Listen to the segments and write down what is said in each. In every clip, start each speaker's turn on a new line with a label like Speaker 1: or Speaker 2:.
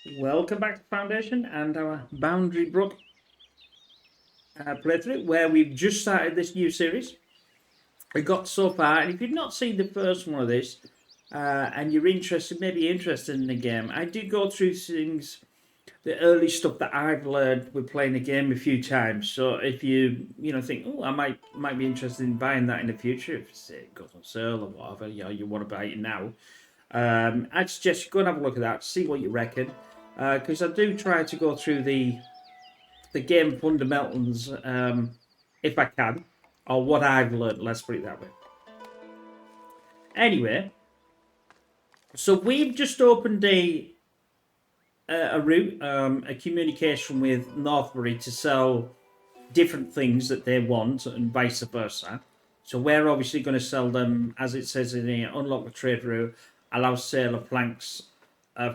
Speaker 1: Welcome back to Foundation and our Boundary Brook playthrough, where we've just started this new series. We got so far, and if you've not seen the first one of this, and you're interested, maybe interested in the game, I do go through things, the early stuff that I've learned with playing the game a few times. So if you think, oh, I might be interested in buying that in the future, if it goes on sale or whatever, you want to buy it now. I'd suggest you go and have a look at that, see what you reckon, because I do try to go through the game fundamentals if I can, or what I've learned. Let's put it that way. Anyway, so we've just opened a route, a communication with Northbury to sell different things that they want, and vice versa. So we're obviously going to sell them, as it says in the unlock the trade route, allow sale of planks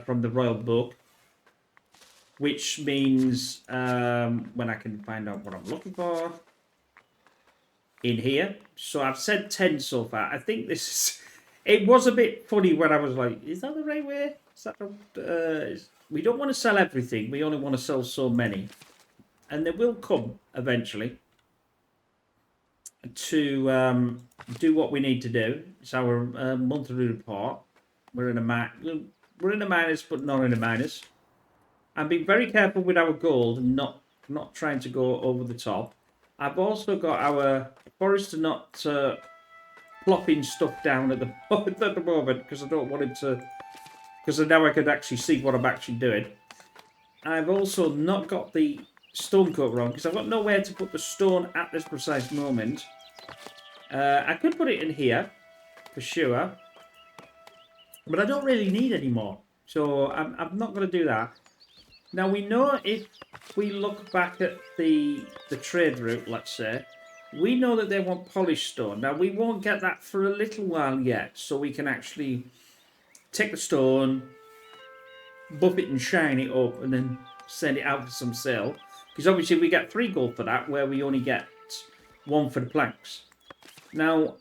Speaker 1: from the royal book, which means when I can find out what I'm looking for in here. So I've said 10 so far. I think this is. It was a bit funny when I was like, is that the right way? Is that we don't want to sell everything. We only want to sell so many. And they will come eventually to do what we need to do. It's our monthly report. We're in a minus, but not in a minus. And being very careful with our gold and not trying to go over the top. I've also got our forester not plopping stuff down at the moment because I don't want him to. Because now I can actually see what I'm actually doing. I've also not got the stone cut wrong because I've got nowhere to put the stone at this precise moment. I could put it in here for sure, but I don't really need any more, so I'm not going to do that. Now we know if we look back at the trade route, let's say, we know that they want polished stone. Now we won't get that for a little while yet, so we can actually take the stone, buff it and shine it up, and then send it out for some sale. Because obviously we get 3 gold for that, where we only get 1 for the planks. Now,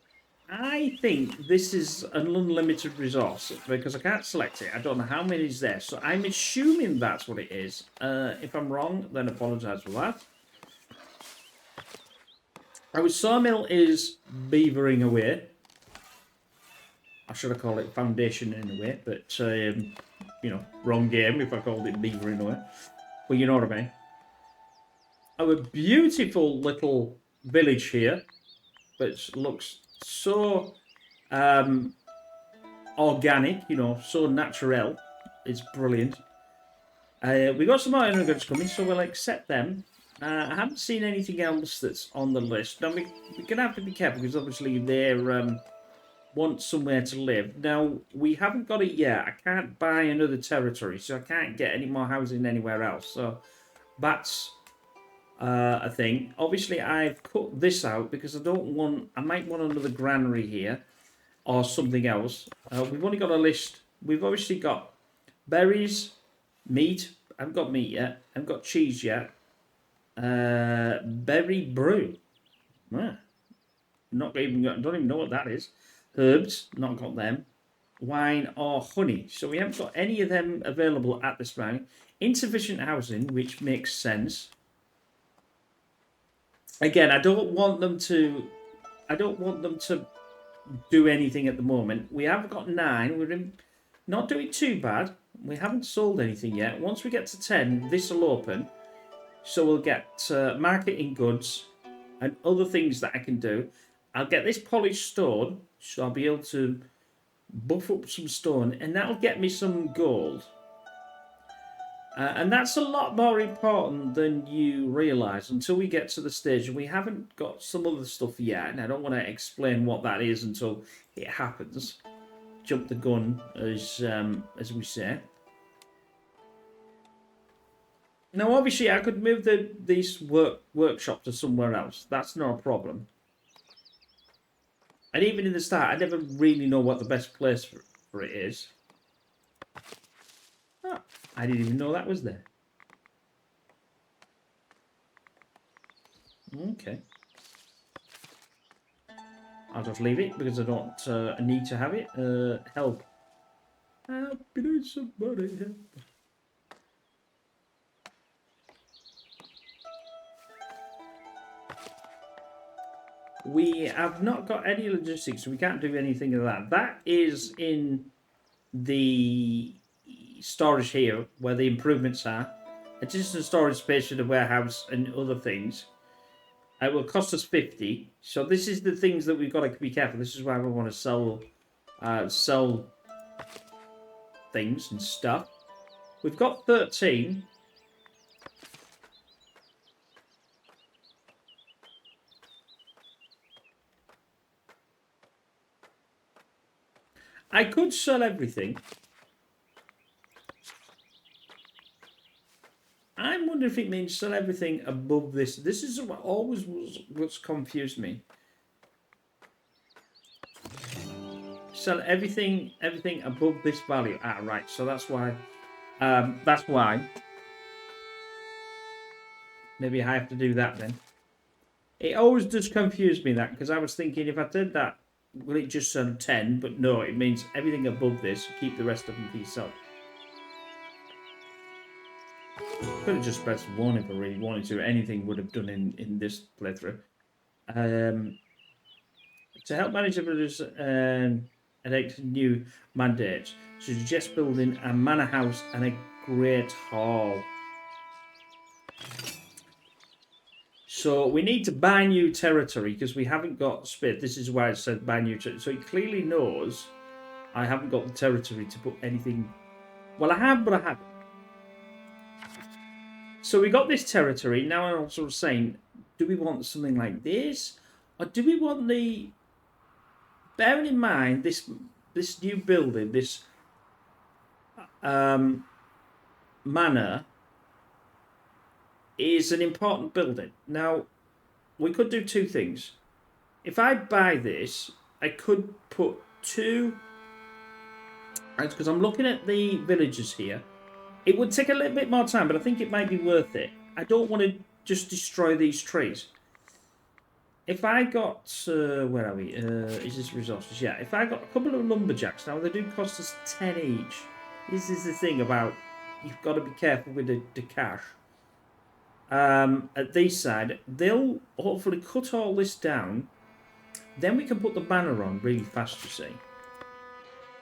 Speaker 1: I think this is an unlimited resource because I can't select it. I don't know how many is there, so I'm assuming that's what it is. If I'm wrong, then apologise for that. Our sawmill is beavering away. I should have called it foundation in a way, but wrong game if I called it beavering away. Well, you know what I mean. Our beautiful little village here, which looks so organic, so natural. It's brilliant. We got some more immigrants coming, so we'll accept them. I haven't seen anything else that's on the list. Now, we're going to have to be careful because obviously they want somewhere to live. Now, we haven't got it yet. I can't buy another territory, so I can't get any more housing anywhere else. So that's a thing. Obviously, I've cut this out because I might want another granary here or something else. We've only got a list. We've obviously got berries, meat. I haven't got meat yet. I haven't got cheese yet. Berry brew. Don't even know what that is. Herbs, not got them. Wine or honey. So we haven't got any of them available at this time. Insufficient housing, which makes sense. Again, I don't want them to do anything at the moment. We have got 9. We're not doing too bad. We haven't sold anything yet. Once we get to 10, this will open. So we'll get marketing goods and other things that I can do. I'll get this polished stone, so I'll be able to buff up some stone, and that'll get me some gold. And that's a lot more important than you realise until we get to the stage. And we haven't got some other stuff yet, and I don't want to explain what that is until it happens. Jump the gun, as we say. Now, obviously, I could move this workshop to somewhere else. That's not a problem. And even in the start, I never really know what the best place for it is. Oh, I didn't even know that was there. Okay. I'll just leave it because I don't need to have it. Help. Help, you need somebody help. We have not got any logistics, so we can't do anything of that. That is in the storage here, where the improvements are. Additional storage space for the warehouse and other things. It will cost us 50. So this is the things that we've got to be careful. This is why we want to sell things and stuff. We've got 13. I could sell everything. I'm wondering if it means sell everything above this. This is what always was what's confused me. Sell everything above this value. Ah, right. So that's why. That's why. Maybe I have to do that then. It always does confuse me that, because I was thinking if I did that, will it just sell 10? But no, it means everything above this. Keep the rest of them for yourself. Could have just pressed 1 if I really wanted to. Anything would have done in this playthrough. To help manage others enact new mandates, suggest building a manor house and a great hall. So we need to buy new territory because we haven't got space. This is why it said buy new territory. So it clearly knows I haven't got the territory to put anything. Well, I have, but I haven't. So we got this territory. Now I'm also saying, do we want something like this? Or do we want the... Bearing in mind, this new building, this manor, is an important building. Now, we could do two things. If I buy this, I could put 2... Because I'm looking at the villages here. It would take a little bit more time, but I think it might be worth it. I don't want to just destroy these trees. If I got... where are we? Is this resources? Yeah, if I got a couple of lumberjacks. Now, they do cost us 10 each. This is the thing about... You've got to be careful with the cash. At this side, they'll hopefully cut all this down. Then we can put the banner on really fast, you see.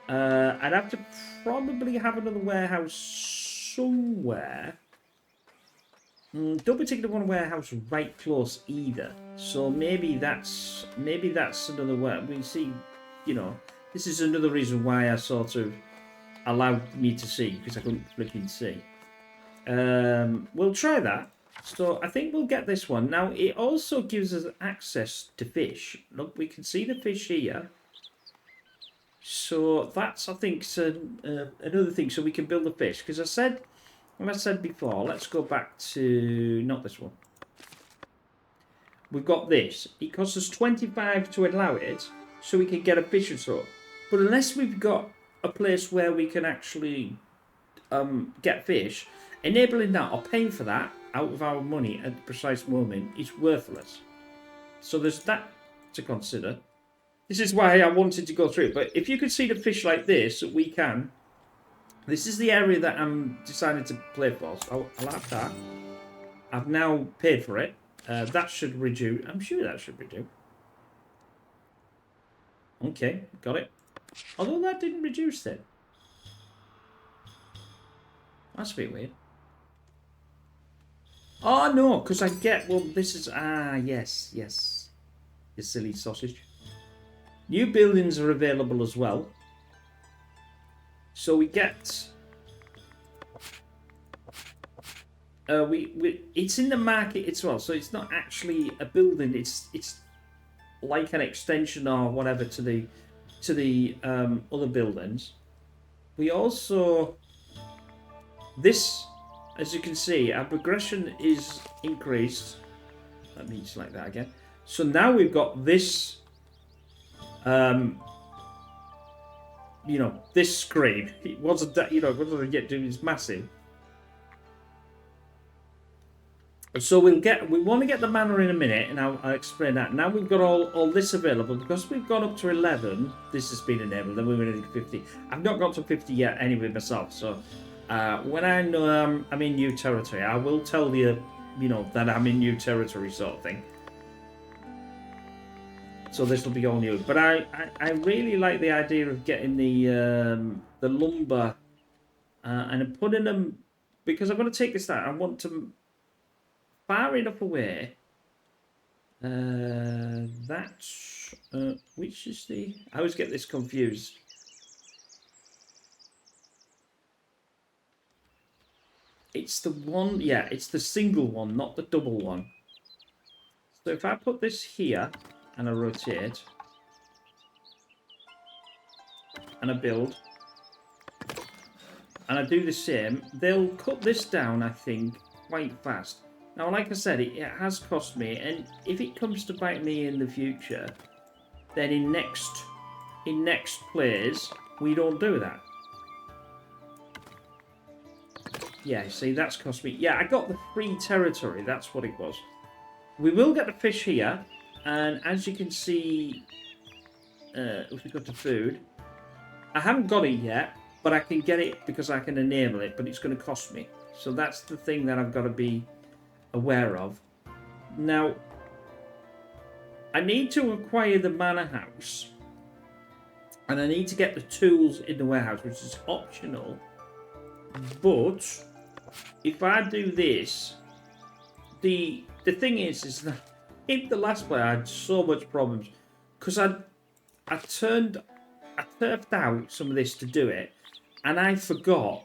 Speaker 1: I'd have to probably have another warehouse somewhere. Don't particularly want a warehouse right close either. So maybe that's another way. We see, you know, this is another reason why I sort of allowed me to see, because I couldn't flipping see. We'll try that. So I think we'll get this one. Now it also gives us access to fish. Look, we can see the fish here. So that's, I think, another thing. So we can build a fish. Because I said before, let's go back to, not this one. We've got this. It costs us 25 to allow it, so we can get a fish or so. But unless we've got a place where we can actually get fish, enabling that or paying for that out of our money at the precise moment is worthless. So there's that to consider. This is why I wanted to go through it. But if you could see the fish like this, we can. This is the area that I'm deciding to play for. So I'll have that. I've now paid for it. That should reduce. I'm sure that should reduce. Okay, got it. Although that didn't reduce it. That's a bit weird. Oh, no, because I get... Well, this is... Ah, yes. You silly sausage. New buildings are available as well. So we get... it's in the market as well, so it's not actually a building. It's like an extension or whatever to the other buildings. We also... This, as you can see, our progression is increased. Let me select that again. So now we've got this... you know, this screen. It wasn't that, you know, it wasn't yet doing, it's massive. So we want to get the manor in a minute, and I'll explain that. Now we've got all this available, because we've gone up to 11, this has been enabled, then we're going to do 50. I've not got to 50 yet anyway myself, so when I know I'm in new territory, I will tell you, you know, that I'm in new territory sort of thing. So this will be all new. But I really like the idea of getting the lumber and putting them, because I'm going to take this down. I want to far enough away. That's which is the? I always get this confused. It's the one, yeah, it's the single one, not the double one. So if I put this here and I rotate and I build and I do the same, they'll cut this down, I think, quite fast. Now, like I said, it has cost me, and if it comes to bite me in the future, then in next plays, we don't do that. Yeah, see, that's cost me. Yeah, I got the free territory. That's what it was. We will get the fish here, and as you can see, if we go to food, I haven't got it yet, but I can get it because I can enable it, but it's going to cost me. So that's the thing that I've got to be aware of. Now, I need to acquire the manor house, and I need to get the tools in the warehouse, which is optional. But if I do this, the thing is that in the last play I had so much problems because I turfed out some of this to do it, and I forgot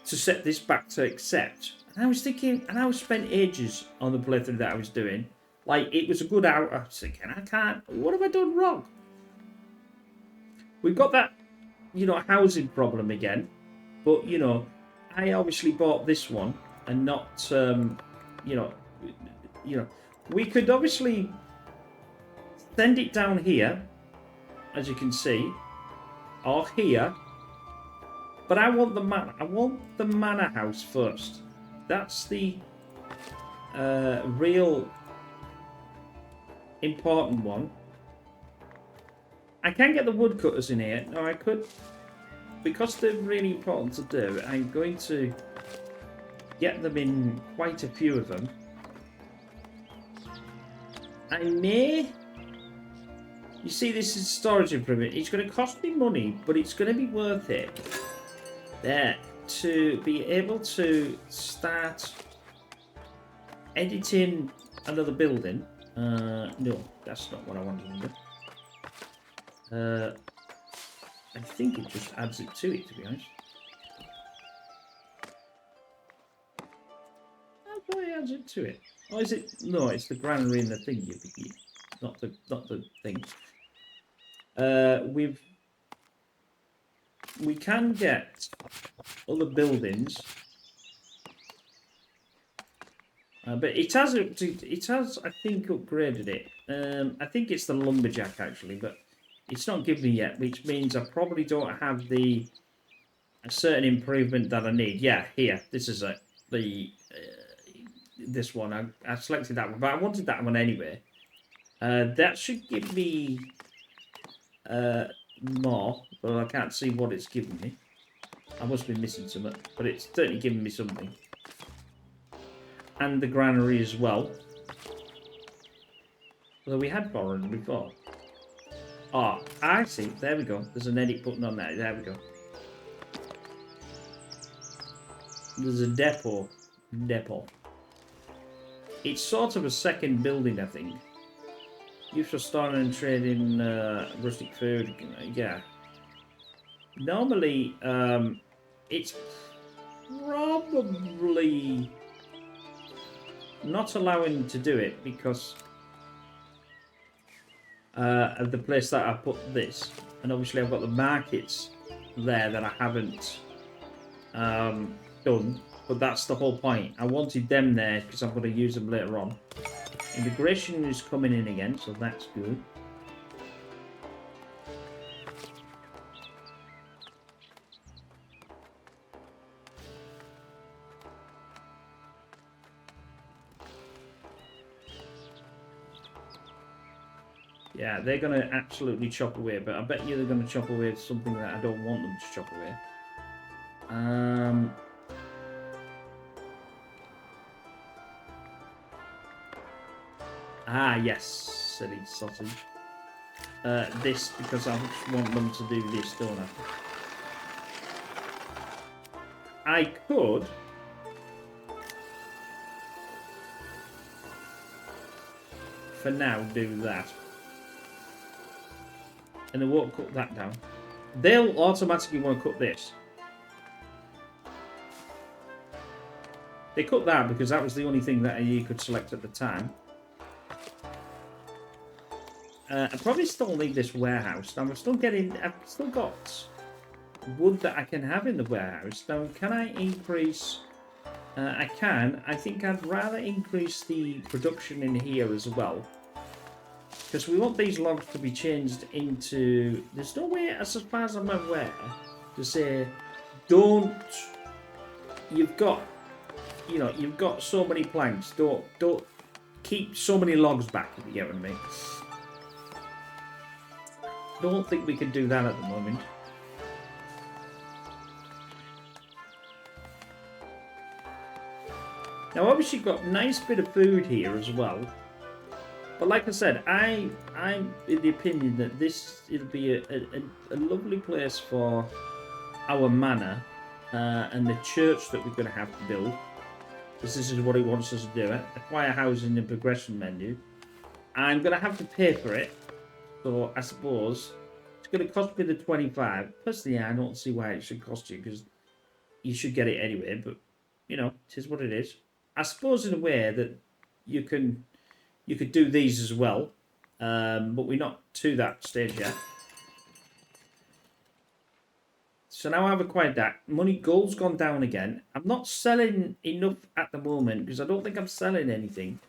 Speaker 1: to set this back to accept. And I was thinking, and I was spent ages on the playthrough that I was doing. Like, it was a good hour. I was thinking, I can't. What have I done wrong? We've got that, housing problem again. But, I obviously bought this one and not, we could obviously send it down here, as you can see, or here. But I want the manor house first. That's the real important one. I can get the woodcutters in here. No, I could, because they're really important to do. I'm going to get them in, quite a few of them. I may. You see, this is storage improvement. It's going to cost me money, but it's going to be worth it. There, to be able to start editing another building. No, that's not what I wanted to do. I think it just adds it to it, to be honest. How do I add it to it? Oh, is it? No, it's the granary and the thing, not the thing. We can get other buildings, but it has I think upgraded it. I think it's the lumberjack actually, but it's not given me yet, which means I probably don't have a certain improvement that I need. Yeah, here, this is this one. I selected that one, but I wanted that one anyway. That should give me more, but I can't see what it's giving me. I must be missing something, but it's certainly giving me something. And the granary as well. Although we had foreign before. Oh, I see. There we go. There's an edit button on there. There we go. There's a depot. It's sort of a second building, I think. Used for storing and trading rustic food. Yeah. Normally, it's probably not allowing to do it because of the place that I put this. And obviously I've got the markets there that I haven't done. But that's the whole point. I wanted them there because I'm going to use them later on. Immigration is coming in again, so that's good. Yeah, they're going to absolutely chop away, but I bet you they're going to chop away something that I don't want them to chop away. Ah, yes. silly sausage. This, because I just want them to do this, don't I? I could... for now, do that. And they won't cut that down. They'll automatically want to cut this. They cut that because that was the only thing that you could select at the time. I probably still need this warehouse. Now, I've still got wood that I can have in the warehouse. Now, can I increase... I can. I think I'd rather increase the production in here as well. Because we want these logs to be changed into... There's no way, as far as I'm aware, to say, don't... You've got... You know, you've got so many planks. Don't keep so many logs back, if you get what I mean. Don't think we can do that at the moment. Now, obviously, you've got a nice bit of food here as well. But like I said, I'm in the opinion that it'll be a lovely place for our manor and the church that we're going to have to build. Because this is what he wants us to do. Acquire housing and progression menu. I'm going to have to pay for it. So I suppose it's going to cost me the 25. Personally, I don't see why it should cost you, because you should get it anyway. But, you know, it is what it is. I suppose in a way that you could do these as well. But we're not to that stage yet. So now I've acquired that. Gold's gone down again. I'm not selling enough at the moment because I don't think I'm selling anything.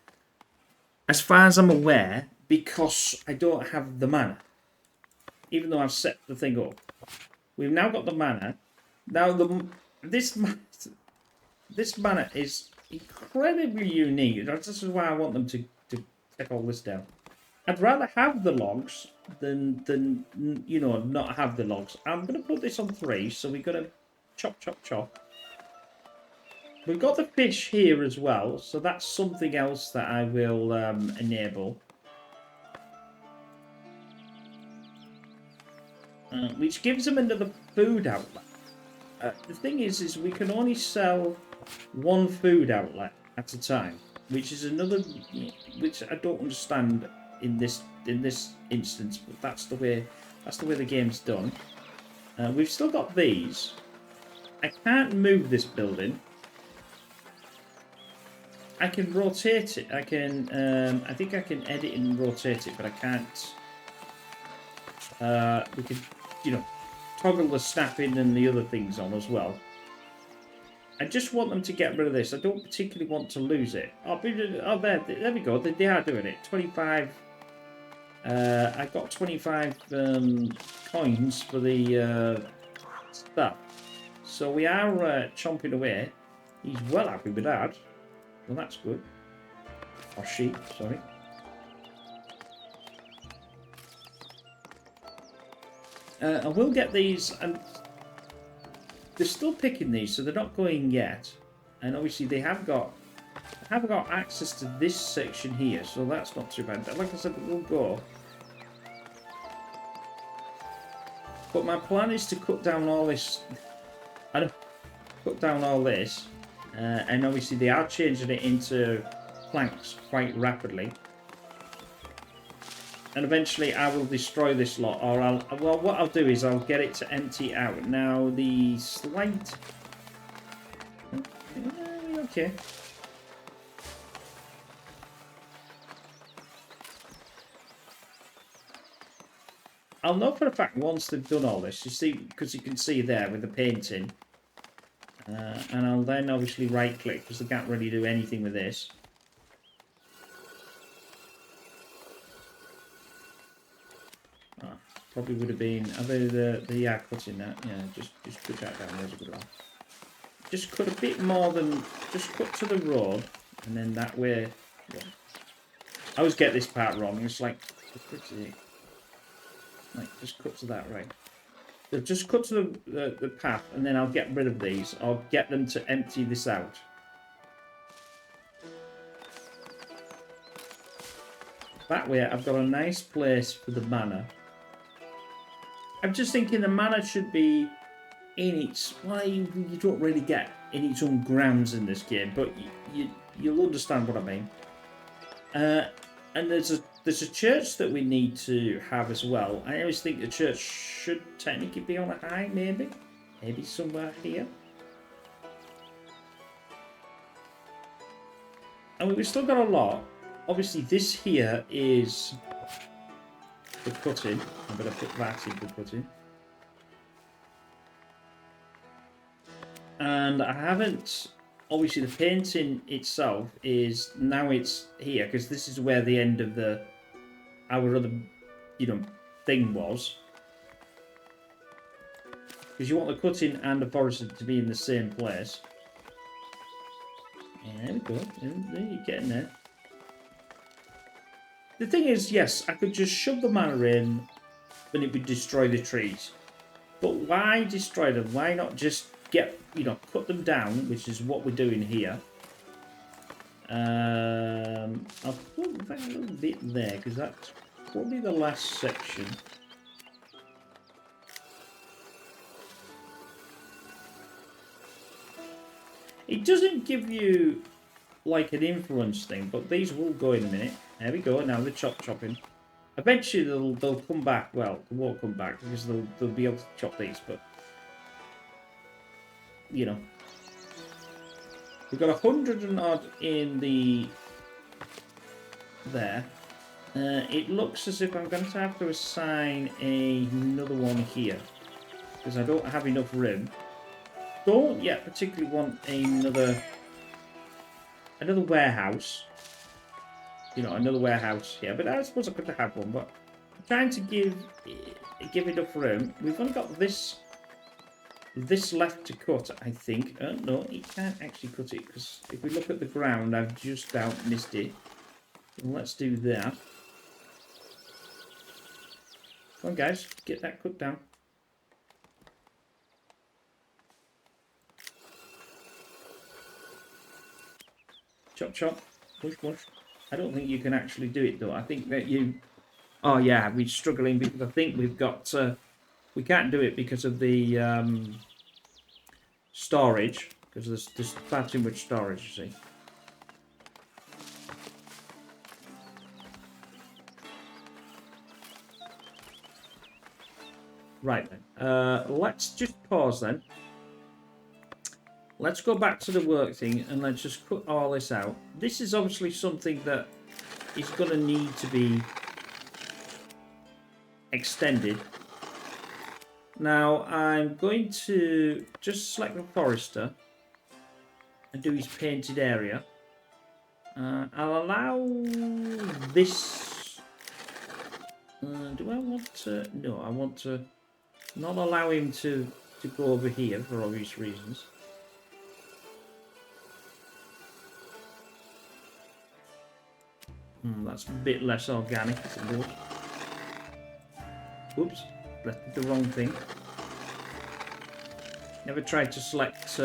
Speaker 1: As far as I'm aware, because I don't have the mana. Even though I've set the thing up. We've now got the mana. Now, this mana is incredibly unique. This is why I want them to take all this down. I'd rather have the logs than you know, not have the logs. I'm going to put this on 3, so we're going to chop, chop, chop. We've got the fish here as well, so that's something else that I will enable. Which gives them another food outlet. The thing is we can only sell one food outlet at a time, which is another, which I don't understand in this instance, but that's the way the game's done. We've still got these. I can't move this building. I can rotate it. I can. I think I can edit and rotate it, but I can't. We can, you know, toggle the snapping and the other things on as well. I just want them to get rid of this. I don't particularly want to lose it. Oh, there we go. They are doing it. 25. I got 25 coins for the stuff. So we are chomping away. He's well happy with that. Well, that's good. Or she, sorry. I will get these, and they're still picking these, so they're not going yet. And obviously they have got access to this section here, so that's not too bad. Like I said, it will go. But my plan is to cut down all this. And obviously they are changing it into planks quite rapidly. And eventually I will destroy this lot, or well, what I'll do is I'll get it to empty out. Now the slight. Okay. I'll know for a fact once they've done all this. You see, because you can see there with the painting. And I'll then obviously right click because they can't really do anything with this. Probably would have been. Are they the cutting that? Yeah, just cut that down. There's a good one. Just cut a bit more than. Just cut to the road, and then that way. Yeah. I always get this part wrong. It's like just cut to that right. So just cut to the path, and then I'll get rid of these. I'll get them to empty this out. that way I've got a nice place for the manor. I'm just thinking the manor should be in its... Well, you don't really get in its own grounds in this game, but you'll understand what I mean. And there's a church that we need to have as well. I always think the church should technically be on a high, maybe. Maybe somewhere here. And we've still got a lot. Obviously, this here is the cutting. I'm going to put that in the cutting. And I haven't... Obviously, the painting itself is... Now it's here, because this is where the end of our other, thing was. Because you want the cutting and the forest to be in the same place. Yeah, there we go. You're getting there. The thing is, yes, I could just shove the manor in and it would destroy the trees. But why destroy them? Why not just cut them down, which is what we're doing here. I'll put that a little bit there, because that's probably the last section. It doesn't give you like an influence thing, but these will go in a minute. There we go. Now they're chopping. Eventually they'll come back. Well, they won't come back because they'll be able to chop these, but we've got 100 and odd in the there. It looks as if I'm going to have to assign another one here because I don't have enough room. Don't yet particularly want another warehouse. Another warehouse here. But I suppose I could have one. But I'm trying to give enough room. We've only got this left to cut, I think. No, it can't actually cut it because if we look at the ground, I've just about missed it. Let's do that. Come on, guys, get that cut down. Chop, chop. Push, push. I don't think you can actually do it, though. I think that you... Oh, yeah, we're struggling because I think we've got... we can't do it because of the storage. Because there's far too much storage, you see. Right, then. Let's just pause, then. Let's go back to the work thing and let's just cut all this out. This is obviously something that is going to need to be extended. Now, I'm going to just select the forester and do his painted area. I'll allow this... do I want to... No, I want to not allow him to go over here for obvious reasons. That's a bit less organic, I suppose. Oops, left the wrong thing. Never tried to select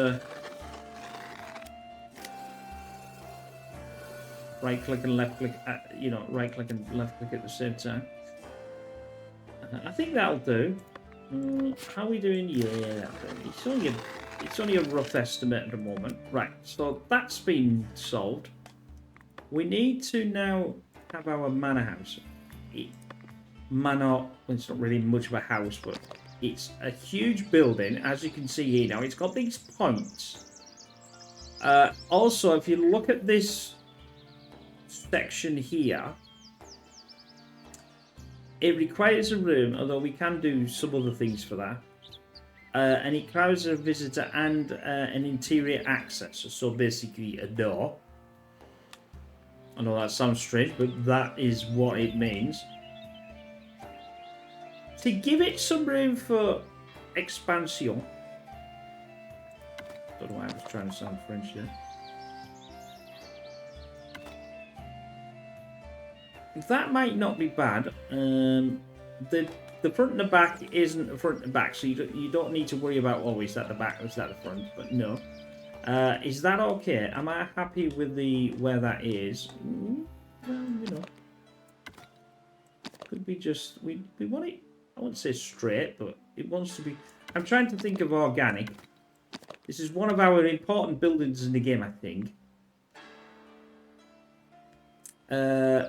Speaker 1: right click and left click, right click and left click at the same time. I think that'll do. How are we doing? Yeah, it's only a rough estimate at the moment. Right, so that's been solved. We need to now have our manor house. Manor, well, it's not really much of a house, but it's a huge building, as you can see here now. It's got these points. Also, if you look at this section here, it requires a room, although we can do some other things for that. And it requires a visitor and an interior access, so basically a door. I know that sounds strange, but that is what it means. To give it some room for expansion. Don't know why I was trying to sound French there. That might not be bad. The front and the back isn't the front and back, so you don't need to worry about, oh, is that the back or is that the front? But no. Is that okay? Am I happy with where that is? Well, Could be just we want it. I wouldn't say straight, but it wants to be. I'm trying to think of organic. This is one of our important buildings in the game, I think.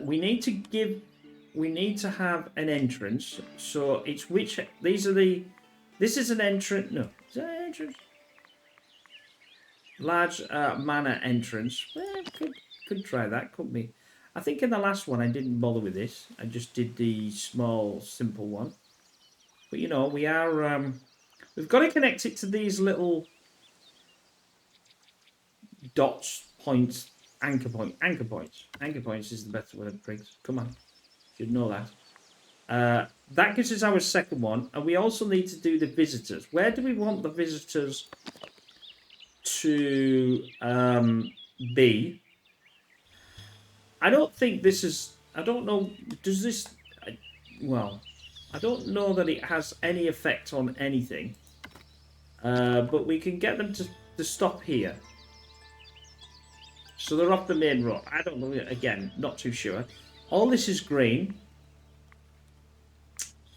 Speaker 1: We need to have an entrance. So it's which these are the. This is an entrance. No, is that an entrance? Large manor entrance. Well, could try that. Could be. I think in the last one I didn't bother with this. I just did the small, simple one. But you know, we are. We've got to connect it to these little dots, points, anchor points. Anchor points is the better word, Briggs. Come on, you'd know that. That gives us our second one, and we also need to do the visitors. Where do we want the visitors to be? I don't think this is. I don't know. Does this? Well, I don't know that it has any effect on anything. But we can get them to stop here. So they're off the main road. I don't know. Again, not too sure. All this is green.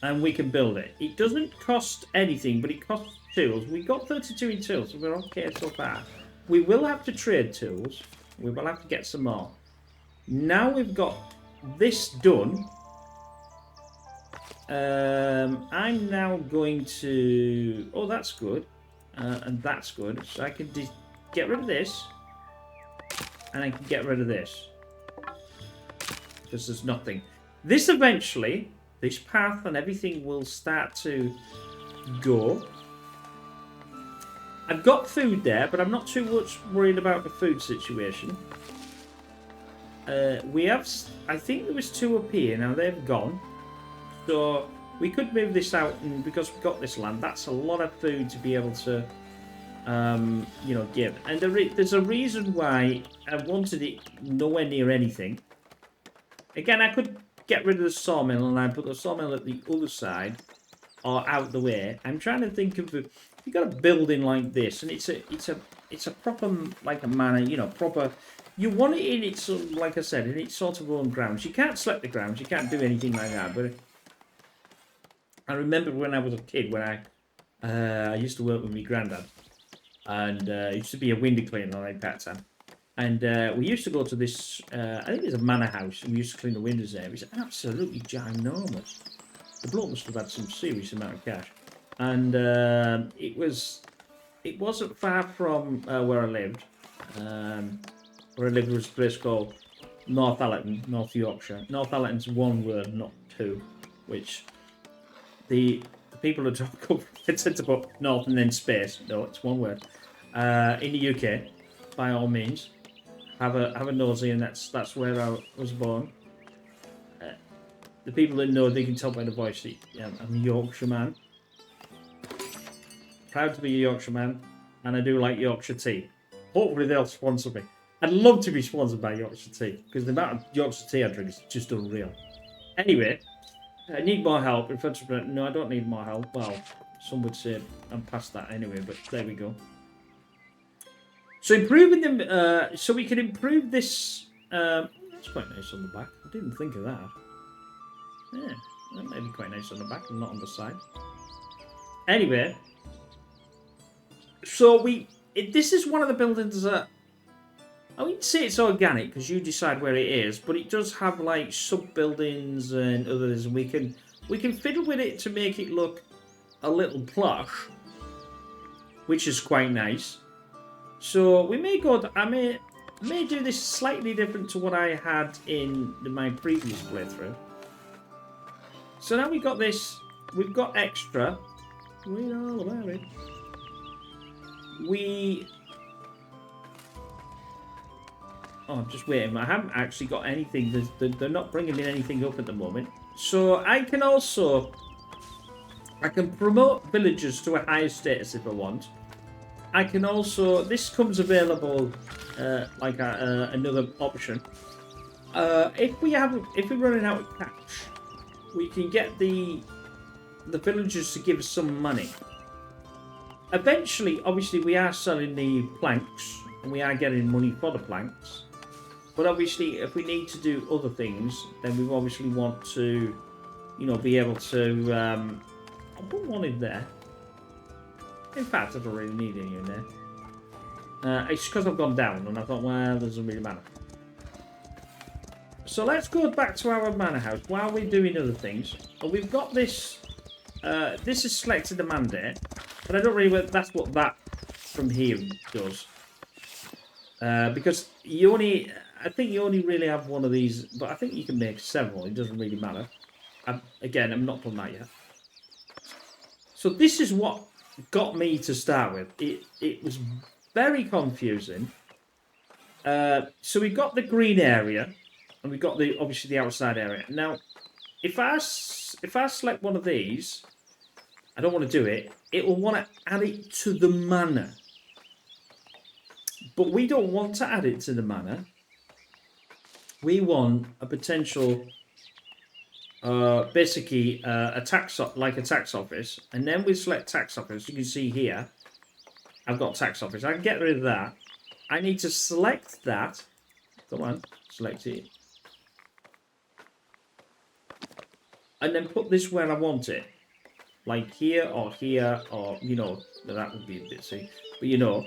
Speaker 1: And we can build it. It doesn't cost anything, but it costs tools. We got 32 in tools, so we're okay so far. We will have to trade tools. We will have to get some more. Now we've got this done. I'm now going to... Oh, that's good. And that's good. So I can get rid of this. And I can get rid of this. Because there's nothing. This eventually, this path and everything will start to go. I've got food there, but I'm not too much worried about the food situation. We have... I think there was 2 up here. Now they've gone. So we could move this out, and because we've got this land, that's a lot of food to be able to, you know, give. And there's a reason why I wanted it nowhere near anything. Again, I could get rid of the sawmill and I'd put the sawmill at the other side or out the way. I'm trying to think of if you've got a building like this, and it's a proper, like a manor, you know, proper. You want it in its, like I said, in its sort of own grounds. You can't select the grounds. You can't do anything like that, but. I remember when I was a kid, when I used to work with my granddad, and it used to be a window cleaner like that time. And we used to go to this, I think it was a manor house, and we used to clean the windows there. It was absolutely ginormous. The bloke must have had some serious amount of cash. And it wasn't far from where I lived. Where I lived was a place called Northallerton, North Yorkshire. Northallerton's one word, not two, which... The people who talk up tend to put north and then space. No, it's one word. In the UK, by all means, have a nosy, and that's where I was born. The people that know, they can tell by the voice that I'm a Yorkshire man. Proud to be a Yorkshire man, and I do like Yorkshire tea. Hopefully they'll sponsor me. I'd love to be sponsored by Yorkshire tea, because the amount of Yorkshire tea I drink is just unreal. Anyway. I need more help. No, I don't need more help. Well, some would say I'm past that anyway, but there we go. So improving them, so we can improve this. That's quite nice on the back. I didn't think of that. Yeah, that may be quite nice on the back and not on the side. Anyway, so this is one of the buildings that I wouldn't say it's organic because you decide where it is, but it does have like sub buildings and others, and we can fiddle with it to make it look a little plush, which is quite nice. So we may go. I may do this slightly different to what I had in my previous playthrough. So now we've got this. We've got extra. Read all about it. Oh, I'm just waiting. I haven't actually got anything. They're not bringing me anything up at the moment. So I can promote villagers to a higher status if I want. I can also, this comes available like another option. If we're running out of cash, we can get the villagers to give us some money. Eventually, obviously, we are selling the planks, and we are getting money for the planks. But obviously, if we need to do other things, then we obviously want to you know, be able to. I'll put one in there. In fact, I don't really need any in there. It's because I've gone down, and I thought, well, doesn't really matter. So let's go back to our manor house while we're doing other things. And we've got this. This is selected the mandate, but I don't really. That's what that from here does. Because you only, I think you only really have one of these, but I think you can make several. It doesn't really matter. Again, I'm not done that yet. So this is what got me to start with. It was very confusing. So we've got the green area, and we've got the obviously the outside area. Now, if I select one of these, I don't want to do it. It will want to add it to the manor. But we don't want to add it to the manor. We want a potential, basically a tax office, and then we select tax office. You can see here, I've got tax office. I can get rid of that. I need to select that. Come on, select it, and then put this where I want it, like here, or you know, that would be a bit see, but you know.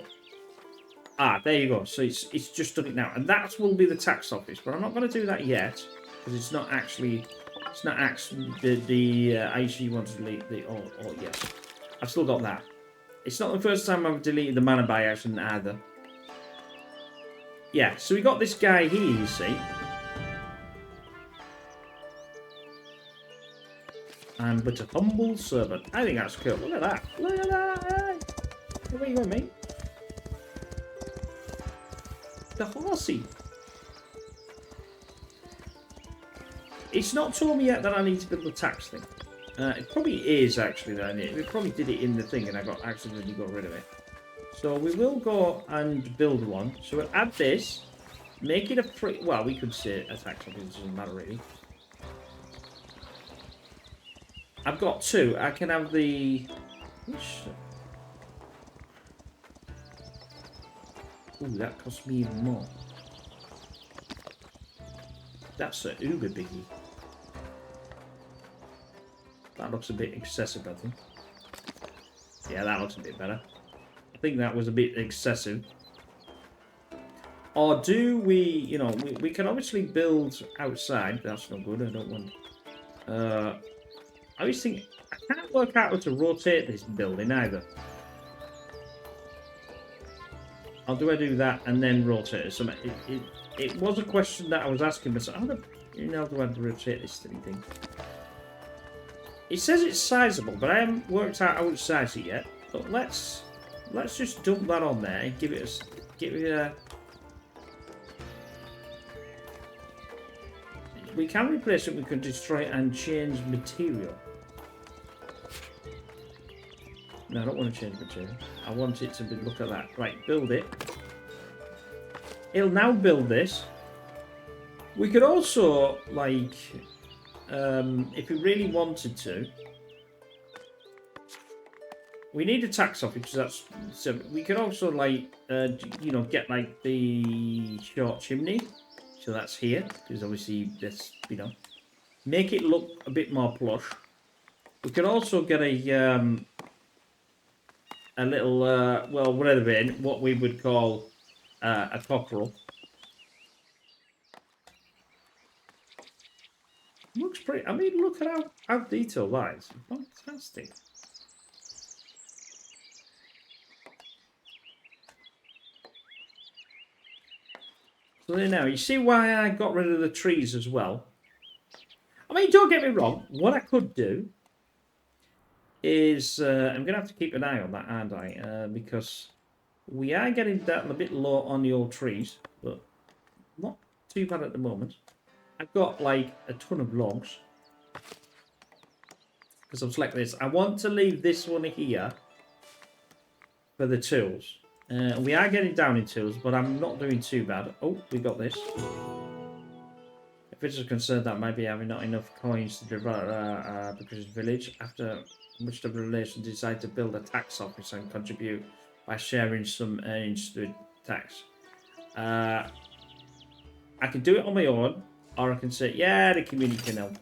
Speaker 1: Ah, there you go. So it's just done it now, and that will be the tax office. But I'm not going to do that yet because it's not actually the I actually want to delete the yes, I've still got that. It's not the first time I've deleted the manor by accident either. Yeah, so we got this guy here. You see, I'm but a humble servant. I think that's cool. Look at that. Look at that. Hey. Where you going, mate? The horsey. It's not told me yet that I need to build the tax thing. It probably is actually that I need. We probably did it in the thing and I accidentally got rid of it. So we will go and build one. So we'll add this, make it a free. Well, we could say a tax office, it doesn't matter really. I've got two. I can have the. Which? Ooh, that cost me even more. That's an uber biggie. That looks a bit excessive, I think. Yeah, that looks a bit better. I think that was a bit excessive. Or do we, you know, we can obviously build outside. That's not good. I don't want. I always think I can't work out how to rotate this building either. How do I do that and then rotate it? So it was a question that I was asking myself. How do I rotate this silly thing? It says it's sizable, but I haven't worked out how much size it yet. But let's just dump that on there and give it a. We can replace it. We can destroy it and change material. No, I don't want to change material. I want it to be, look at that. Right, build it. It'll now build this. We could also, like, if we really wanted to, we need a tax office. That's so. We could also, like, you know, get like the short chimney. So that's here because obviously this, you know, make it look a bit more plush. We could also get a little, well, whatever it is, what we would call a cockerel. Looks pretty. I mean, look at how detailed that is. Fantastic. So there now, you see why I got rid of the trees as well. I mean, don't get me wrong. What I could do is I'm going to have to keep an eye on that, aren't I? Because we are getting down a bit low on the old trees, but not too bad at the moment. I've got like a ton of logs. Because I'm selecting this. I want to leave this one here for the tools. We are getting down in tools, but I'm not doing too bad. Oh, we got this. If it's a concern that might be having not enough coins to develop because village, after which the relation decide to build a tax office and contribute by sharing some earnings to tax. I can do it on my own, or I can say, yeah, the community can help.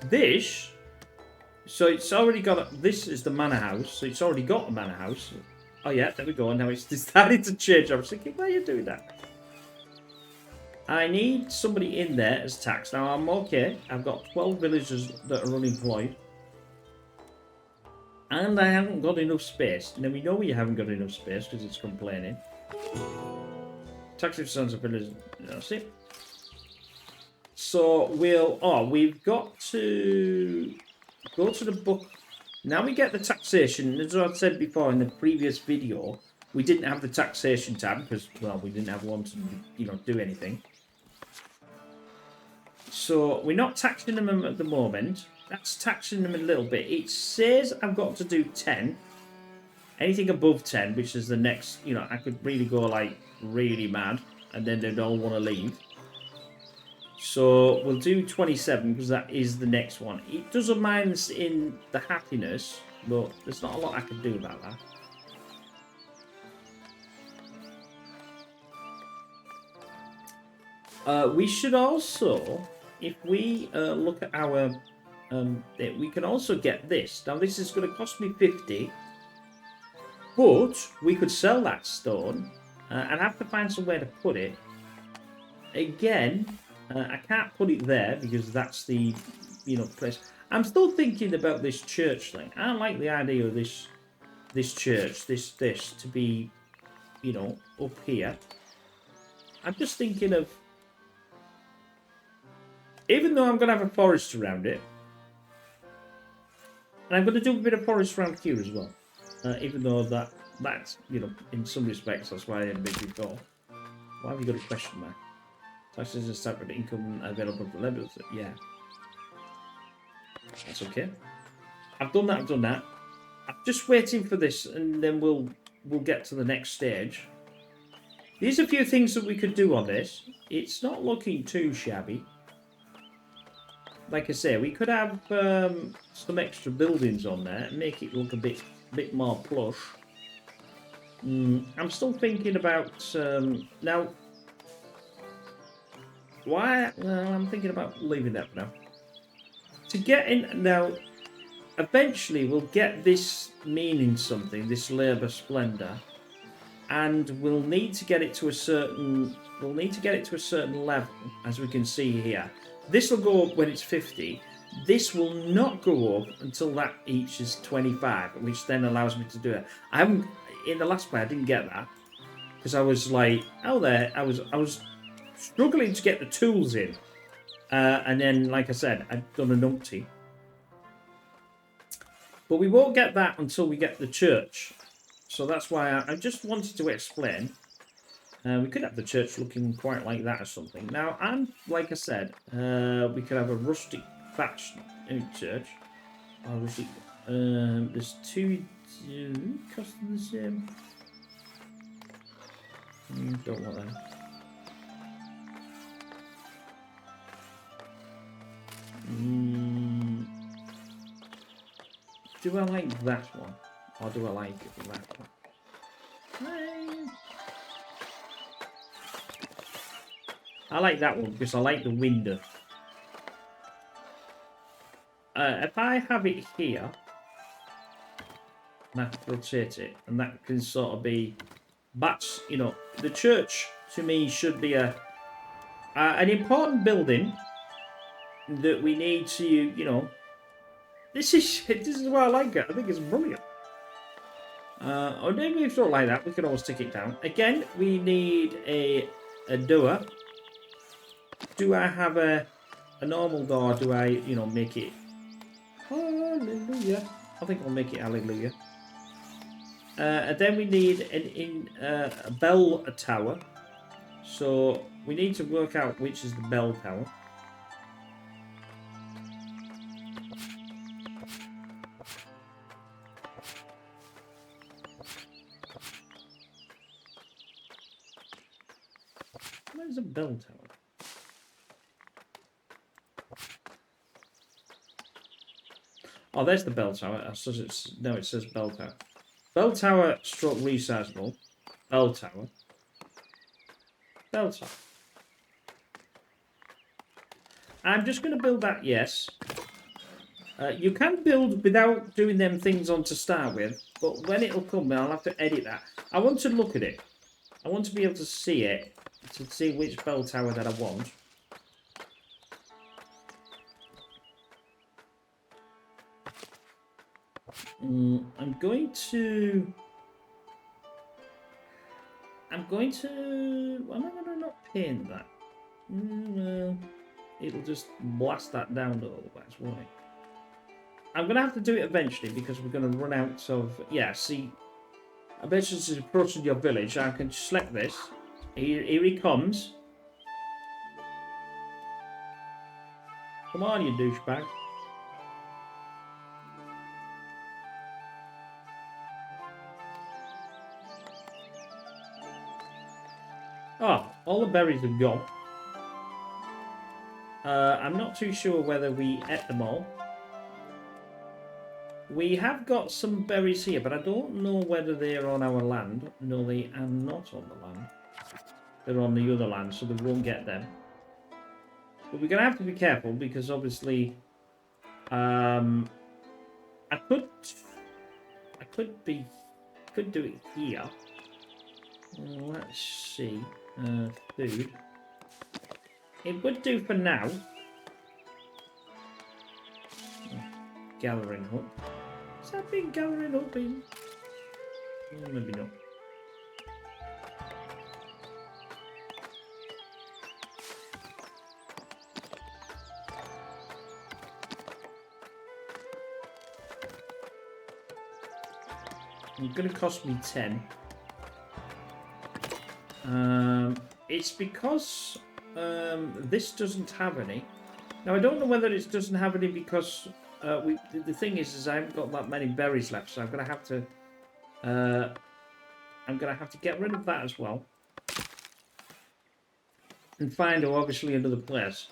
Speaker 1: This, so it's already got, this is the manor house, so it's already got a manor house. Oh yeah, there we go, now it's decided to change. I was thinking, why are you doing that? I need somebody in there as tax. Now I'm okay, I've got 12 villagers that are unemployed. And I haven't got enough space. Now we know we haven't got enough space because it's complaining. Taxi sons of villagers, that's it. So we've got to go to the book. Now we get the taxation. As I said before in the previous video, we didn't have the taxation tab because, well, we didn't have one to, do anything. So we're not taxing them at the moment. That's taxing them a little bit. It says I've got to do 10. Anything above 10, which is the next, I could really go like really mad and then they'd all want to leave. So we'll do 27 because that is the next one. It does a minus in the happiness, but there's not a lot I can do about that. We should also, if we look at our, we can also get this. Now this is going to cost me 50, but we could sell that stone and have to find somewhere to put it. Again, I can't put it there because that's the, place. I'm still thinking about this church thing. I like the idea of this church, this to be, up here. I'm just thinking of, even though I'm going to have a forest around it, and I'm going to do a bit of forest around here as well. Even though that's, in some respects, that's why I had a bit before. Why have you got a question mark? Taxes are separate income available for levels. Yeah. That's okay. I've done that. I'm just waiting for this and then we'll get to the next stage. There's a few things that we could do on this. It's not looking too shabby. Like I say, we could have some extra buildings on there and make it look a bit more plush. I'm still thinking about now. Why? I'm thinking about leaving that for now. To get in now, eventually we'll get this meaning something, this labour splendor, and we'll need to get it to a certain. We'll need to get it to a certain level, as we can see here. This will go up when it's 50. This will not go up until that each is 25, which then allows me to do it. I haven't in the last play. I didn't get that because I was like, oh, there. I was struggling to get the tools in, and then, like I said, I'd done a numpty. But we won't get that until we get the church. So that's why I just wanted to explain. We could have the church looking quite like that or something. Now, and like I said, we could have a rustic thatched church. Oh, rustic. There's two costing the same. Don't want that. Do I like that one? Or do I like that one? I like that one because I like the window. If I have it here, and I can rotate it, and that can sort of be, that's, the church to me should be an important building that we need to, this is why I like it. I think it's brilliant. Or maybe if you don't like that, we can always take it down. Again, we need a door. Do I have a normal door? Do I, make it hallelujah? I think I'll make it hallelujah. And then we need a bell tower. So we need to work out which is the bell tower. Where's a bell tower? Oh, there's the bell tower. It says bell tower. Bell tower stroke resizable. Bell tower. Bell tower. I'm just going to build that, yes. You can build without doing them things on to start with, but when it'll come, I'll have to edit that. I want to look at it. I want to be able to see it, to see which bell tower that I want. I'm going to... Am I going to not paint that? No. It'll just blast that down otherwise, won't it? I'm going to have to do it eventually because we're going to run out of... Yeah, see... I bet this is approaching your village. I can select this. Here he comes. Come on, you douchebag. Oh, all the berries have gone. I'm not too sure whether we ate them all. We have got some berries here, but I don't know whether they're on our land. No, they are not on the land. They're on the other land, so we won't get them. But we're going to have to be careful because obviously... I could do it here. Let's see. Food. It would do for now. Gathering hut. Is that big gathering hut been? Maybe not. It's going to cost me 10. It's because this doesn't have any. Now I don't know whether it doesn't have any because the thing is I haven't got that many berries left, so I'm going to have to get rid of that as well and find obviously another place.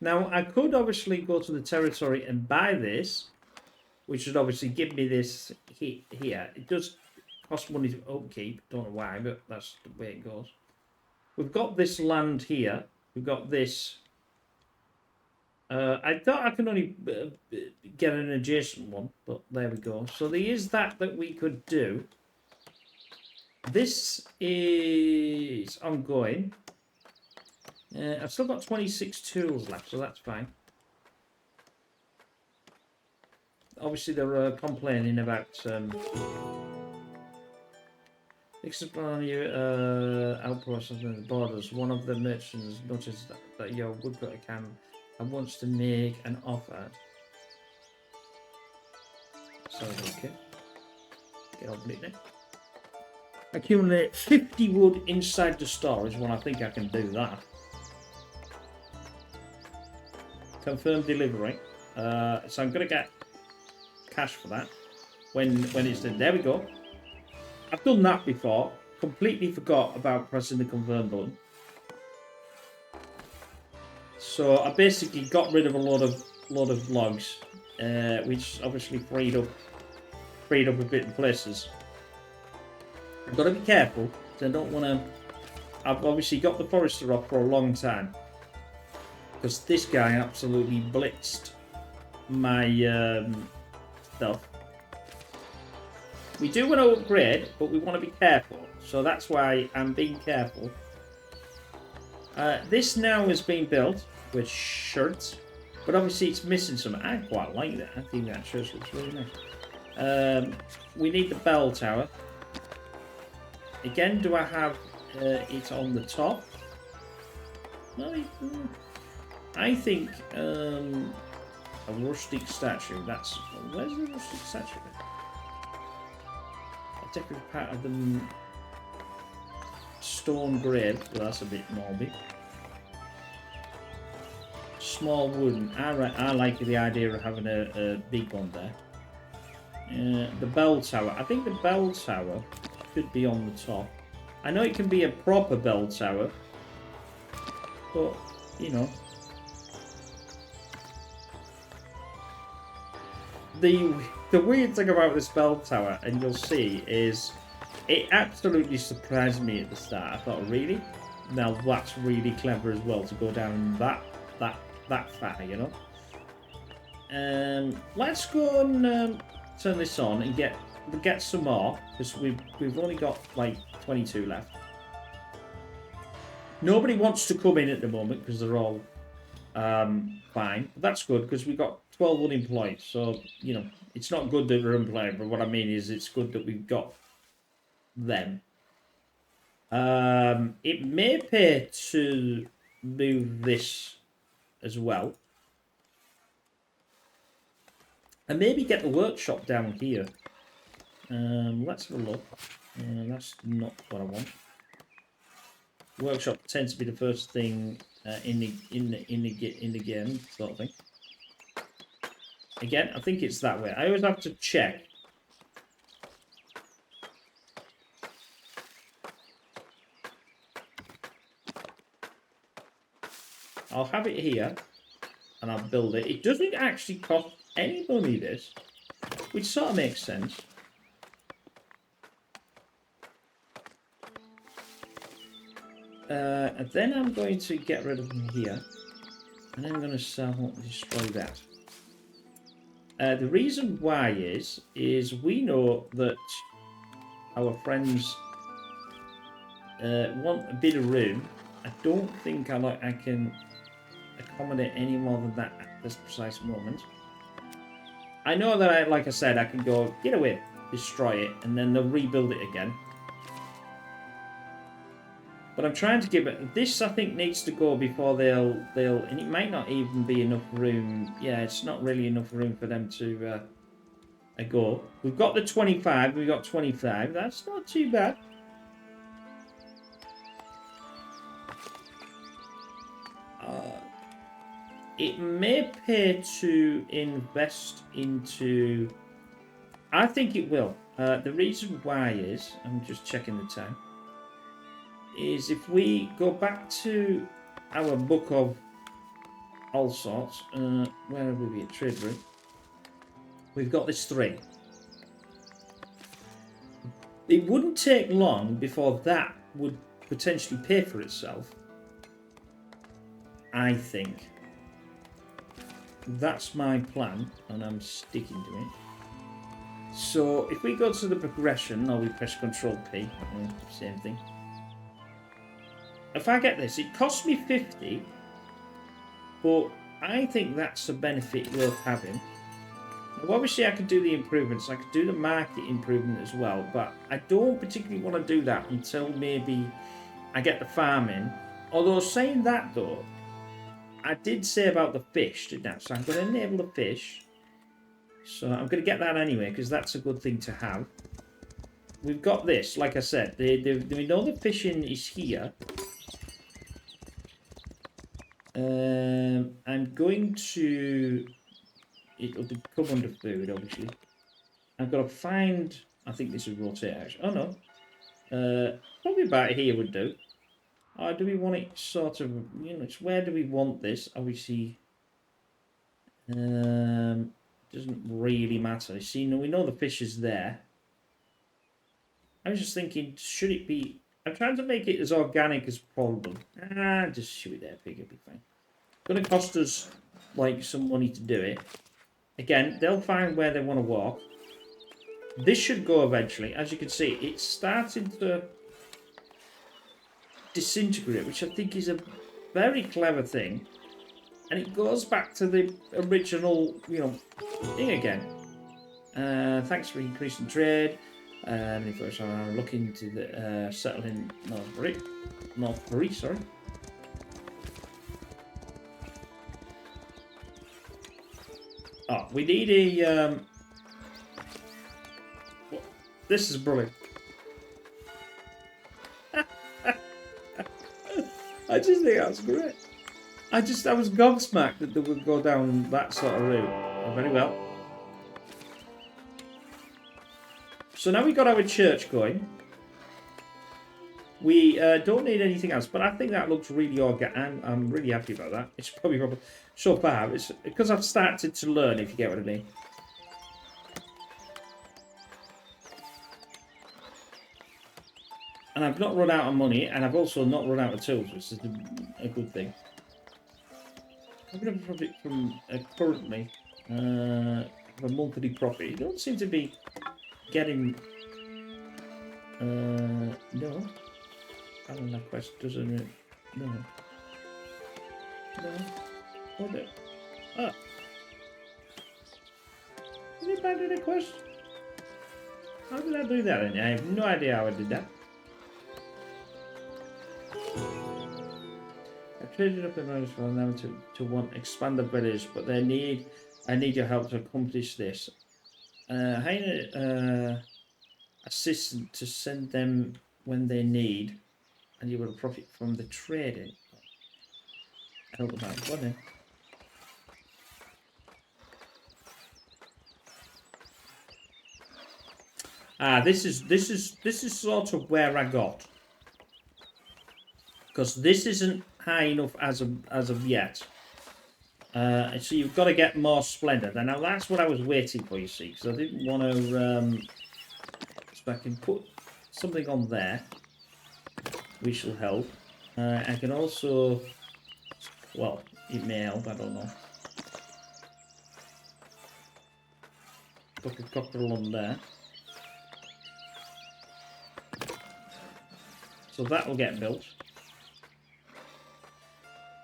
Speaker 1: Now I could obviously go to the territory and buy this, which would obviously give me this here. It does cost money to upkeep. Don't know why, but that's the way it goes. We've got this land here. We've got this. I thought I can only get an adjacent one, but there we go. So there is that we could do. This is ongoing. I've still got 26 tools left, so that's fine. Obviously, they're complaining about on your outpost of the borders. One of the merchants noticed that your woodcutter can and wants to make an offer. So okay, get on with it. Accumulate 50 wood inside the store is when I think I can do that. Confirm delivery. So I'm gonna get cash for that when it's done. There we go. I've done that before. Completely forgot about pressing the confirm button. So I basically got rid of a lot of logs, which obviously freed up a bit in places. I've got to be careful because I don't want to. I've obviously got the forester off for a long time because this guy absolutely blitzed my stuff. We do want to upgrade, but we want to be careful. So that's why I'm being careful. This now has been built with shirts, but obviously it's missing some. I quite like that. I think that shirt looks really nice. We need the bell tower. Again, do I have it on the top? Well, I think a rustic statue. That's where's the rustic statue? A decorative part of the stone grave. Well, that's a bit morbid. Small wooden. I like the idea of having a big one there. The bell tower. I think the bell tower should be on the top. I know it can be a proper bell tower, but you know, the weird thing about this bell tower, and you'll see, is it absolutely surprised me at the start. I thought, really? Now that's really clever as well to go down that far, you know. Let's go and turn this on and get some more, because we've only got like 22 left. Nobody wants to come in at the moment because they're all fine. But that's good because we've got 12 unemployed. So, you know, it's not good that we're unemployed, but what I mean is it's good that we've got them. It may pay to move this as well. And maybe get the workshop down here. Let's have a look. That's not what I want. Workshop tends to be the first thing in the game, sort of thing. Again, I think it's that way. I always have to check. I'll have it here, and I'll build it. It doesn't actually cost any money, this, which sort of makes sense. And then I'm going to get rid of them here, and then I'm going to destroy that. The reason why is we know that our friends want a bit of room. I don't think I can accommodate any more than that at this precise moment. I know that, like I said, I can go, get away, destroy it, and then they'll rebuild it again. But I'm trying to give it... This, I think, needs to go before they'll... And it might not even be enough room. Yeah, it's not really enough room for them to go. We've got the 25. We've got 25. That's not too bad. It may pay to invest into... I think it will. The reason why is... I'm just checking the time. Is if we go back to our book of all sorts, where are we at? Trade route. We've got this 3. It wouldn't take long before that would potentially pay for itself. I think. That's my plan, and I'm sticking to it. So if we go to the progression, or we press Control P, same thing. If I get this, it costs me 50, but I think that's a benefit worth having. Now, obviously, I could do the improvements. I could do the market improvement as well, but I don't particularly want to do that until maybe I get the farm in. Although, saying that, though, I did say about the fish, didn't I? So I'm going to enable the fish. So I'm going to get that anyway, because that's a good thing to have. We've got this, like I said. We know the fishing is here. I'm going to... It'll come under food, obviously. I've got to find... I think this would rotate, actually. Oh, no. Probably about here would do. Or do we want it sort of... You know, it's where do we want this? Obviously... doesn't really matter. See, no, we know the fish is there. I was just thinking, should it be... I'm trying to make it as organic as possible. Just shoot it there, pig, it'll be fine. Going to cost us like some money to do it. Again, they'll find where they want to walk. This should go eventually. As you can see, it's starting to disintegrate, which I think is a very clever thing. And it goes back to the original, you know, thing again. Thanks for increasing trade. First, I'm looking to the settle in Northbury, sorry. Oh, we need a... This is brilliant. I just think that's great. I was gobsmacked that they would go down that sort of route. Very well. So now we've got our church going. We don't need anything else, but I think that looks really organic. I'm really happy about that. It's probably so far. It's because I've started to learn, if you get what I mean. And I've not run out of money, and I've also not run out of tools, which is a good thing. I'm going to profit from currently have a monthly profit. You don't seem to be getting... no. Alan, that quest doesn't... No. No. What the... Ah. Did it abandon a quest? How did I do that then? I have no idea how I did that. I traded up the village for them to want expand the village, but I need your help to accomplish this. Hire assistant to send them when they need, and you will profit from the trading. Help them out. What then? Ah, this is sort of where I got, because this isn't high enough as of yet. So you've got to get more splendor. Now that's what I was waiting for, you see, because I didn't want to. So I can put something on there, which will help. I can also, well, it may help. I don't know. Put a cockerel on there. So that will get built.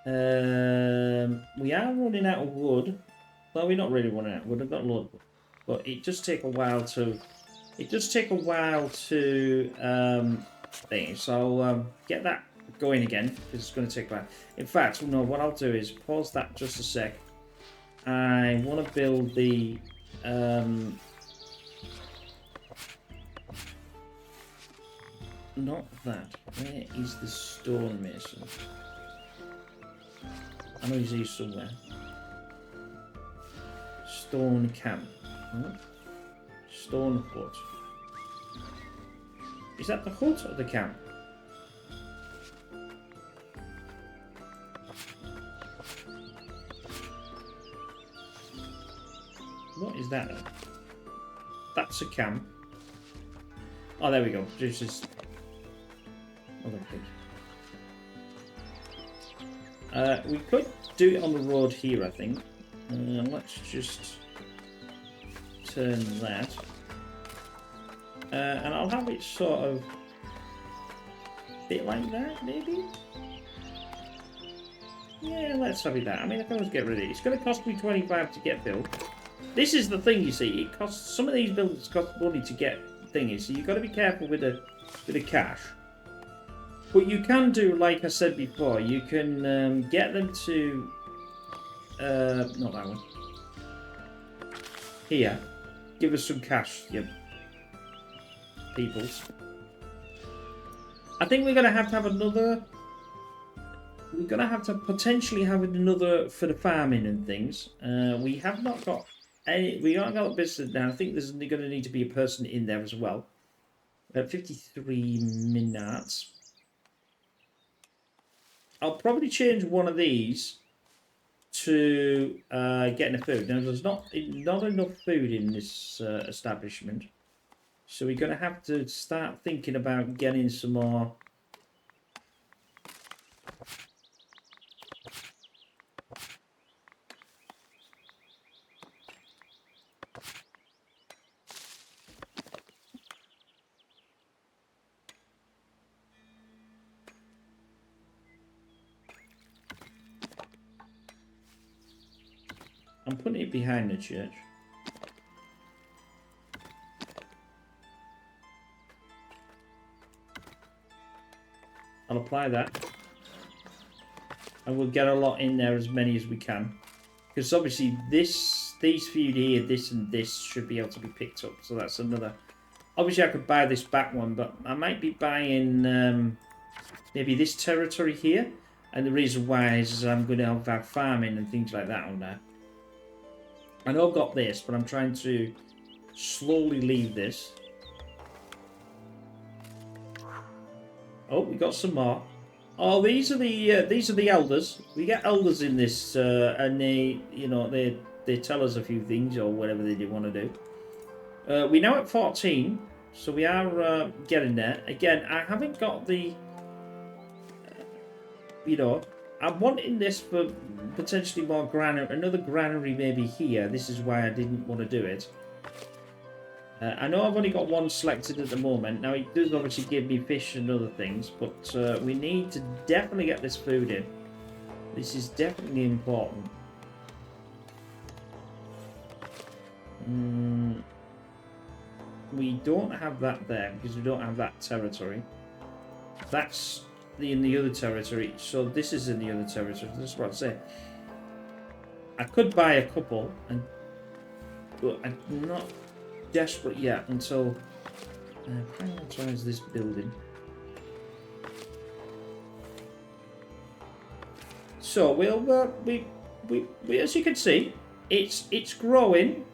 Speaker 1: We are running out of wood. Well, we're not really running out of wood. I've got a lot of wood. But it does take a while to... It does take a while to... thing. So I'll get that going again. Because it's going to take a while. In fact, no, what I'll do is pause that just a sec. I want to build the... not that. Where is the stonemason? I know he's here somewhere. Stone camp. Huh? Stone hut. Is that the hut or the camp? What is that? That's a camp. Oh, there we go. This is... other thing. We could do it on the road here, I think. Let's just turn that. And I'll have it sort of a bit like that, maybe? Yeah, let's have it that. I mean, I can always get rid of it. It's going to cost me 25 to get built. This is the thing, you see. It costs... Some of these builds cost money to get thingies, so you've got to be careful with the cash. But you can do, like I said before, you can get them to... not that one. Here. Give us some cash, you peoples. I think we're going to have another... We're going to have to potentially have another for the farming and things. We have not got any... We haven't got a business now. I think there's going to need to be a person in there as well. 53 minutes. I'll probably change one of these to getting the food. Now, there's not enough food in this establishment. So we're going to have to start thinking about getting some more... I'm putting it behind the church. I'll apply that. And we'll get a lot in there, as many as we can. Because obviously these feud here, this and this should be able to be picked up. So that's another... Obviously I could buy this back one, but I might be buying maybe this territory here. And the reason why is I'm going to have farming and things like that on there. I know I've got this, but I'm trying to slowly leave this. Oh, we got some more. Oh, these are the elders. We get elders in this, and they, you know, they tell us a few things or whatever they do want to do. We're now at 14, so we are getting there. Again, I haven't got the, you know, I'm wanting this for potentially more granary, another granary maybe here. This is why I didn't want to do it. I know I've only got one selected at the moment. Now, it does obviously give me fish and other things, but we need to definitely get this food in. This is definitely important. We don't have that there because we don't have that territory. That's in the other territory, so this is in the other territory. That's what I say. I could buy a couple, but I'm not desperate yet until prioritize this building. So we as you can see, it's growing.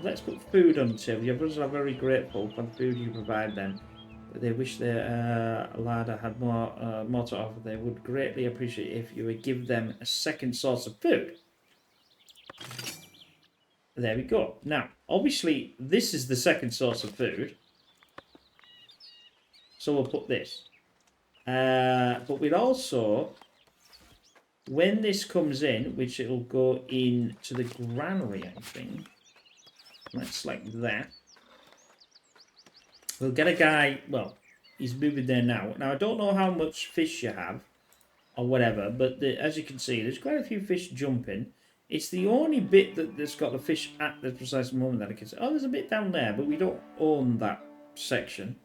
Speaker 1: Let's put food on the table. Your brothers are very grateful for the food you provide them. They wish their larder had more to offer. They would greatly appreciate if you would give them a second source of food. There we go. Now, obviously, this is the second source of food. So we'll put this. But we'd also, when this comes in, which it'll go into the granary, I think. Let's like that. We'll get a guy, well, he's moving there now. Now, I don't know how much fish you have or whatever, but as you can see, there's quite a few fish jumping. It's the only bit that's got the fish at the precise moment that I can see. Oh, there's a bit down there, but we don't own that section.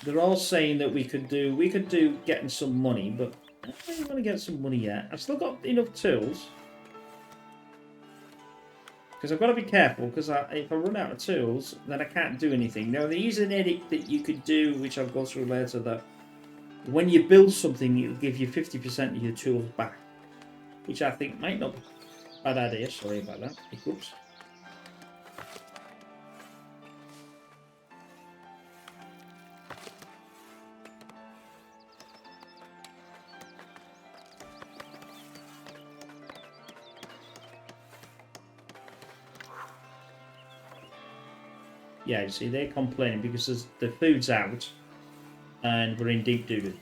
Speaker 1: They're all saying that we could do getting some money, but I don't really want to get some money yet. I've still got enough tools. Because I've got to be careful, because if I run out of tools, then I can't do anything. Now, there is an edit that you could do, which I'll go through later, that when you build something, it'll give you 50% of your tools back. Which I think might not be a bad idea. Sorry about that. Oops. Yeah, you see, they're complaining because the food's out and we're in deep doo-doo.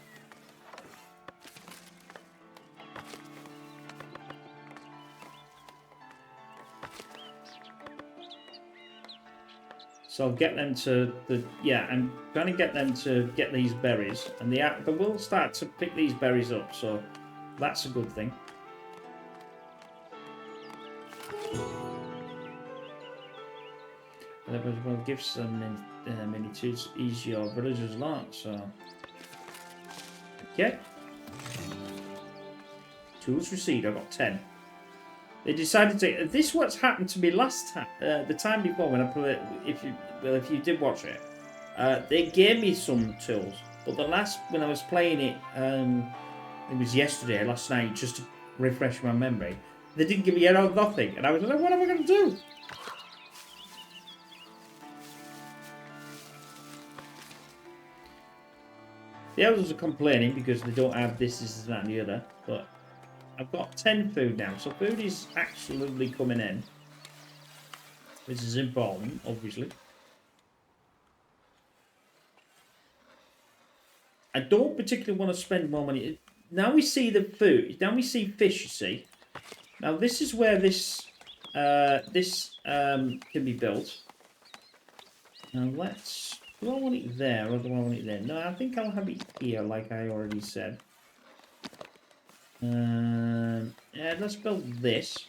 Speaker 1: So I'll get them to I'm going to get them to get these berries, and they will start to pick these berries up, so that's a good thing. Well, gifts and many tools ease your villagers' lot, so okay. Tools received. I got 10. They decided to. This what's happened to me last time, the time before when I played. If you did watch it, they gave me some tools, but when I was playing it, it was yesterday, last night, just to refresh my memory. They didn't give me nothing, and I was like, "What am I going to do?" The others are complaining because they don't have this, that, and the other, but I've got 10 food now, so food is actually coming in, which is important, obviously. I don't particularly want to spend more money. Now we see the food. Now we see fish, you see. Now this is where this can be built. Now let's... Do I want it there or do I want it there? No, I think I'll have it here, like I already said. Yeah, let's build this.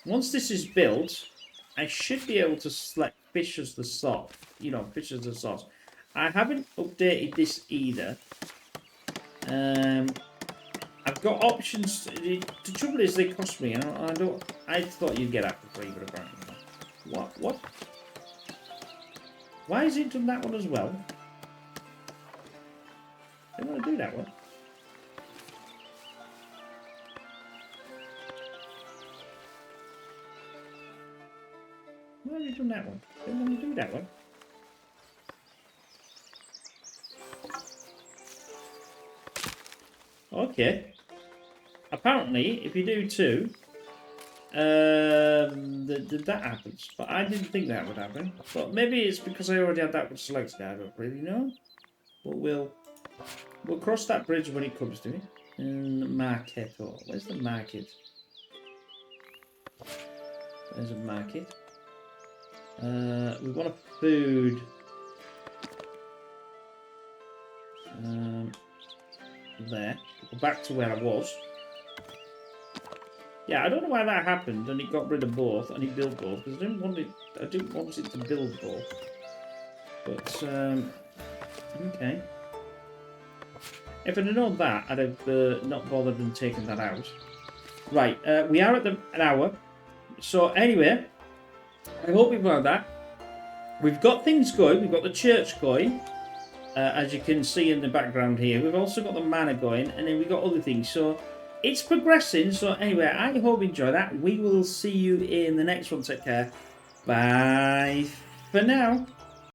Speaker 1: Once this is built, I should be able to select fish as the sauce. You know, fish as the sauce. I haven't updated this either. I've got options. The trouble is they cost me. I thought you'd get out for free, but apparently not. What? Why is it done that one as well? I don't want to do that one. Why have you done that one? I don't want to do that one. Okay. Apparently, if you do 2, that happens. But I didn't think that would happen. But maybe it's because I already had that one selected. I don't really know. But we'll cross that bridge when it comes to it. And market. Oh, where's the market? There's a market. We want a food. There. Go back to where I was. Yeah, I don't know why that happened, and it got rid of both, and it built both, because I didn't want it to build both. But okay. If I'd have known that, I'd have not bothered and taken that out. Right, we are at an hour. So anyway, I hope you've learned that. We've got things going. We've got the church going, as you can see in the background here. We've also got the manor going, and then we've got other things. So it's progressing. So anyway, I hope you enjoy that. We will see you in the next one. Take care. Bye for now.